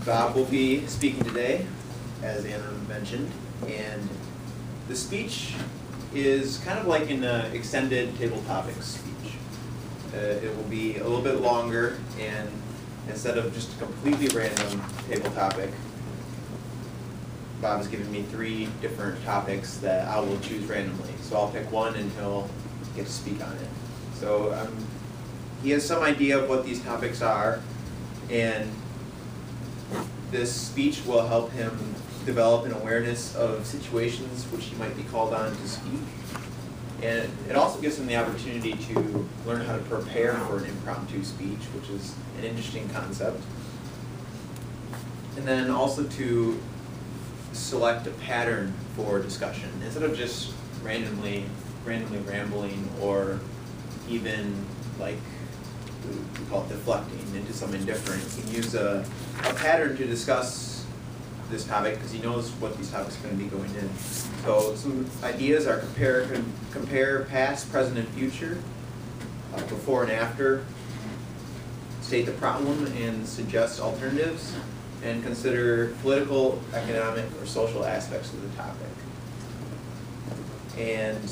Bob will be speaking today, as Anna mentioned, and the speech is kind of like an extended table topics speech. It will be a little bit longer, and instead of just a completely random table topic, Bob has given me 3 different topics that I will choose randomly. So I'll pick one and he'll get to speak on it. So he has some idea of what these topics are, and this speech will help him develop an awareness of situations which he might be called on to speak. And it also gives him the opportunity to learn how to prepare for an impromptu speech, which is an interesting concept. And then also to select a pattern for discussion. Instead of just randomly rambling, or even like we call it deflecting into something different, he can use a pattern to discuss this topic because he knows what these topics are going to be going in. So some ideas are compare past, present, and future, before and after, state the problem and suggest alternatives, and consider political, economic, or social aspects of the topic. And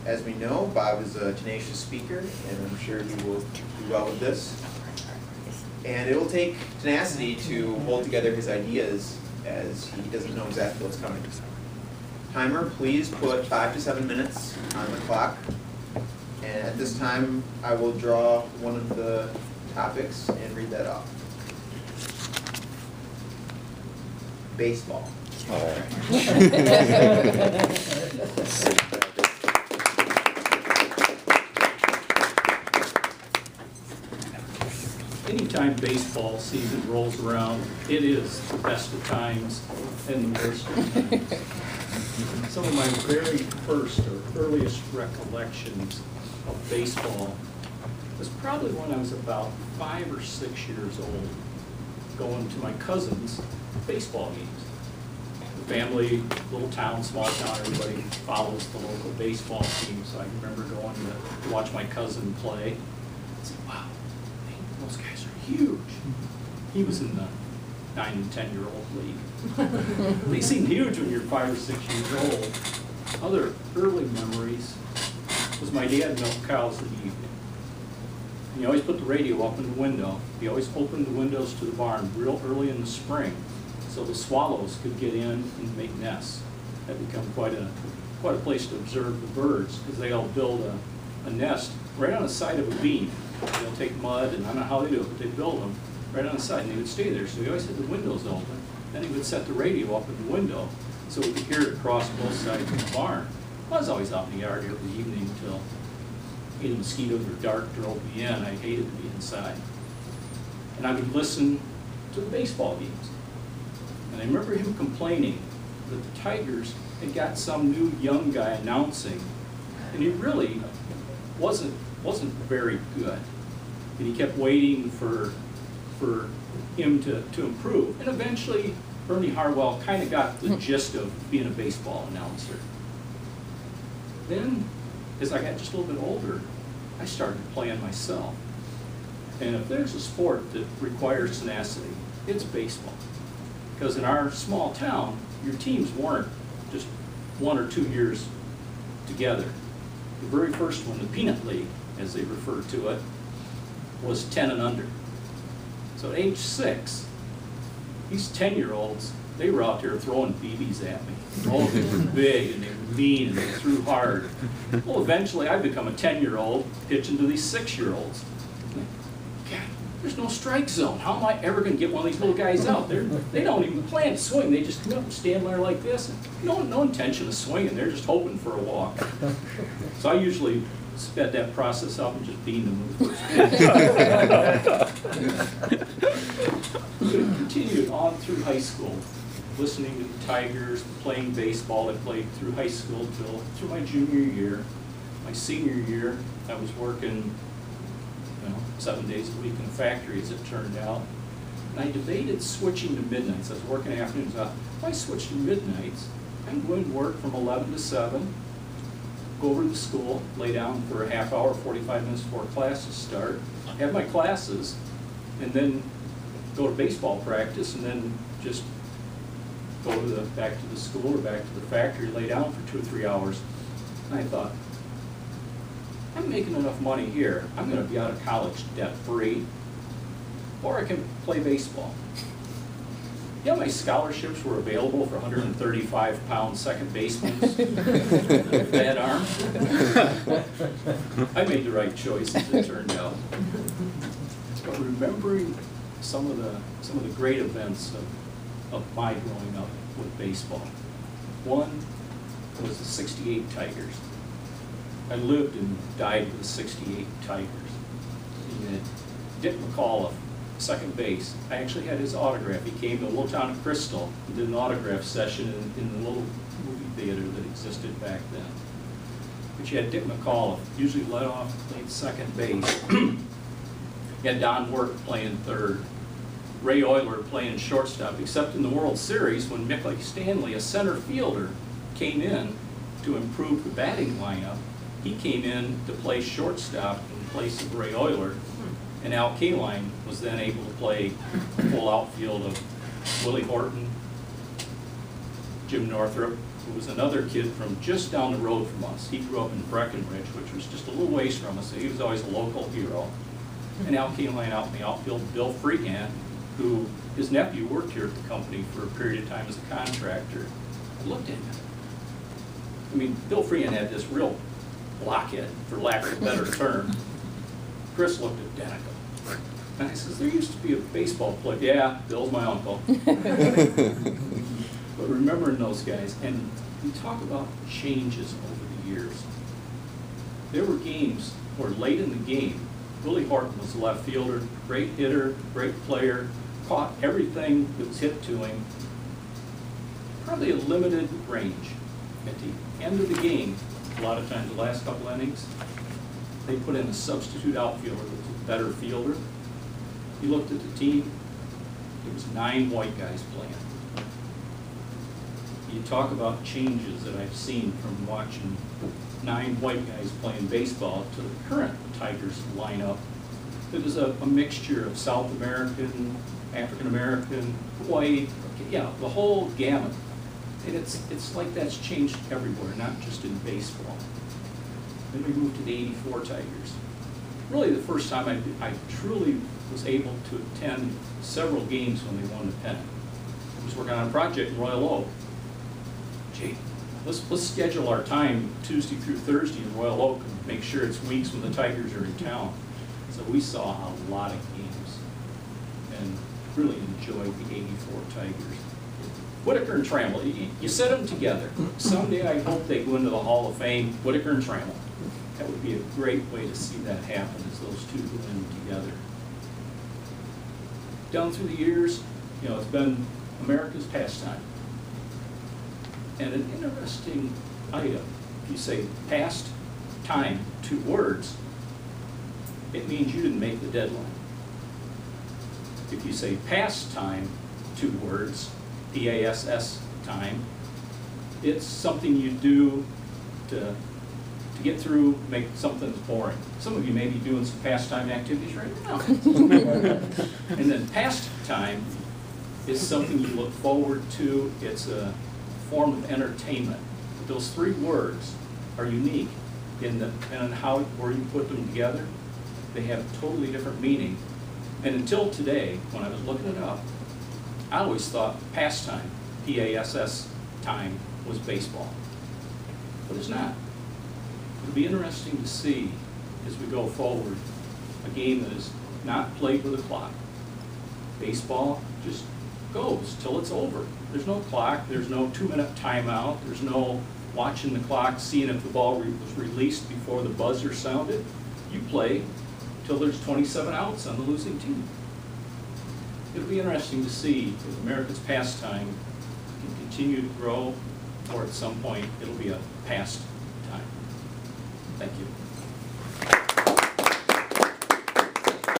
as we know, Bob is a tenacious speaker, and I'm sure he will do well with this. And it will take tenacity to hold together his ideas, as he doesn't know exactly what's coming. Timer, please put 5 to 7 minutes on the clock. And at this time, I will draw one of the topics and read that off. Baseball. Anytime baseball season rolls around, it is the best of times and the worst of times. Some of my very first or earliest recollections of baseball was probably when I was about 5 or 6 years old, going to my cousin's baseball games. The family, little town, small town, everybody follows the local baseball team, so I remember going to watch my cousin play. I said, wow, those guys are huge. He was in the 9 and 10-year-old league. They seem huge when you're 5 or 6 years old. Other early memories was my dad milked cows in the evening. And he always put the radio up in the window. He always opened the windows to the barn real early in the spring, so the swallows could get in and make nests. That become quite a place to observe the birds, because they all build a nest right on the side of a beam. They'll take mud, and I don't know how they do it, but they build them right on the side, and they would stay there. So he always had the windows open. Then he would set the radio up in the window so we could hear it across both sides of the barn. I was always out in the yard every evening until either mosquitoes or dark drove me in. I hated to be inside. And I would listen to the baseball games. And I remember him complaining that the Tigers had got some new young guy announcing, and he really wasn't very good. And he kept waiting for him to improve. And eventually, Bernie Harwell kind of got the gist of being a baseball announcer. Then, as I got just a little bit older, I started playing myself. And if there's a sport that requires tenacity, it's baseball. Because in our small town, your teams weren't just 1 or 2 years together. The very first one, the Peanut League, as they referred to it, was 10 and under. So at age 6, these 10-year-olds, they were out there throwing BBs at me. Oh, they were big and they were mean and they threw hard. Well, eventually I become a 10-year-old pitching to these 6-year-olds. God, there's no strike zone. How am I ever going to get one of these little guys out there? They don't even plan to swing. They just come up and stand there like this. And no intention of swinging. They're just hoping for a walk. So I usually sped that process up and just beamed them with the first pitch. So continued on through high school, listening to the Tigers, playing baseball. I played through high school till through my junior year. My senior year, I was working 7 days a week in the factory, as it turned out. And I debated switching to midnights. I was working afternoons. If I switch to midnights, I can go into work from 11 to 7, go over to the school, lay down for a half hour, 45 minutes before classes start, have my classes, and then go to baseball practice and then just go to back to the school or back to the factory, lay down for 2 or 3 hours. And I thought, I'm making enough money here. I'm going to be out of college debt-free, or I can play baseball. Yeah, my scholarships were available for 135-pound second basemen with bad arms. I made the right choice, as it turned out. But remembering some of the great events of my growing up with baseball. One was the '68 Tigers. I lived and died with the '68 Tigers. And Dick McAuliffe, second base, I actually had his autograph. He came to the little town of Crystal and did an autograph session in the little movie theater that existed back then. But you had Dick McAuliffe, usually led off, played second base. You had Don Work playing third. Ray Euler playing shortstop, except in the World Series when Mickey Stanley, a center fielder, came in to improve the batting lineup. He came in to play shortstop in place of Ray Euler, and Al Kaline was then able to play full outfield of Willie Horton, Jim Northrup, who was another kid from just down the road from us. He grew up in Breckenridge, which was just a little ways from us, so he was always a local hero. And Al Kaline out in the outfield, Bill Freehan, who his nephew worked here at the company for a period of time as a contractor. I looked at him. I mean, Bill Freehan had this real blockhead, for lack of a better term. Chris looked identical. And I says, there used to be a baseball player. Yeah, Bill's my uncle. But remembering those guys, and we talk about changes over the years. There were games where late in the game, Willie Horton was a left fielder, great hitter, great player, caught everything that was hit to him, probably a limited range. At the end of the game, a lot of times the last couple innings, they put in a substitute outfielder that was a better fielder. He looked at the team, there was 9 white guys playing. You talk about changes that I've seen from watching 9 white guys playing baseball to the current Tigers lineup. It was a mixture of South American, African American, white, yeah, the whole gamut. And it's like that's changed everywhere, not just in baseball. Then we moved to the '84 Tigers. Really the first time I truly was able to attend several games when they won the pennant. I was working on a project in Royal Oak. Gee, let's schedule our time Tuesday through Thursday in Royal Oak and make sure it's weeks when the Tigers are in town. So we saw a lot of games and really enjoyed the '84 Tigers. Whitaker and Trammell, you set them together. Someday I hope they go into the Hall of Fame, Whitaker and Trammell. That would be a great way to see that happen, as those two go in together. Down through the years, you know, it's been America's pastime. And an interesting item, if you say past time, 2 words, it means you didn't make the deadline. If you say past time, 2 words, PASS time, it's something you do to get through, make something boring. Some of you may be doing some pastime activities right now. And then past time is something you look forward to. It's a form of entertainment. But those 3 words are unique in depending on where you put them together. They have a totally different meaning. And until today, when I was looking it up, I always thought pastime, PASS time, was baseball. But it's not. It'll be interesting to see as we go forward a game that is not played with a clock. Baseball just goes till it's over. There's no clock, there's no 2-minute timeout, there's no watching the clock, seeing if the ball was released before the buzzer sounded. You play till there's 27 outs on the losing team. It'll be interesting to see if America's pastime can continue to grow, or at some point it'll be a past time. Thank you.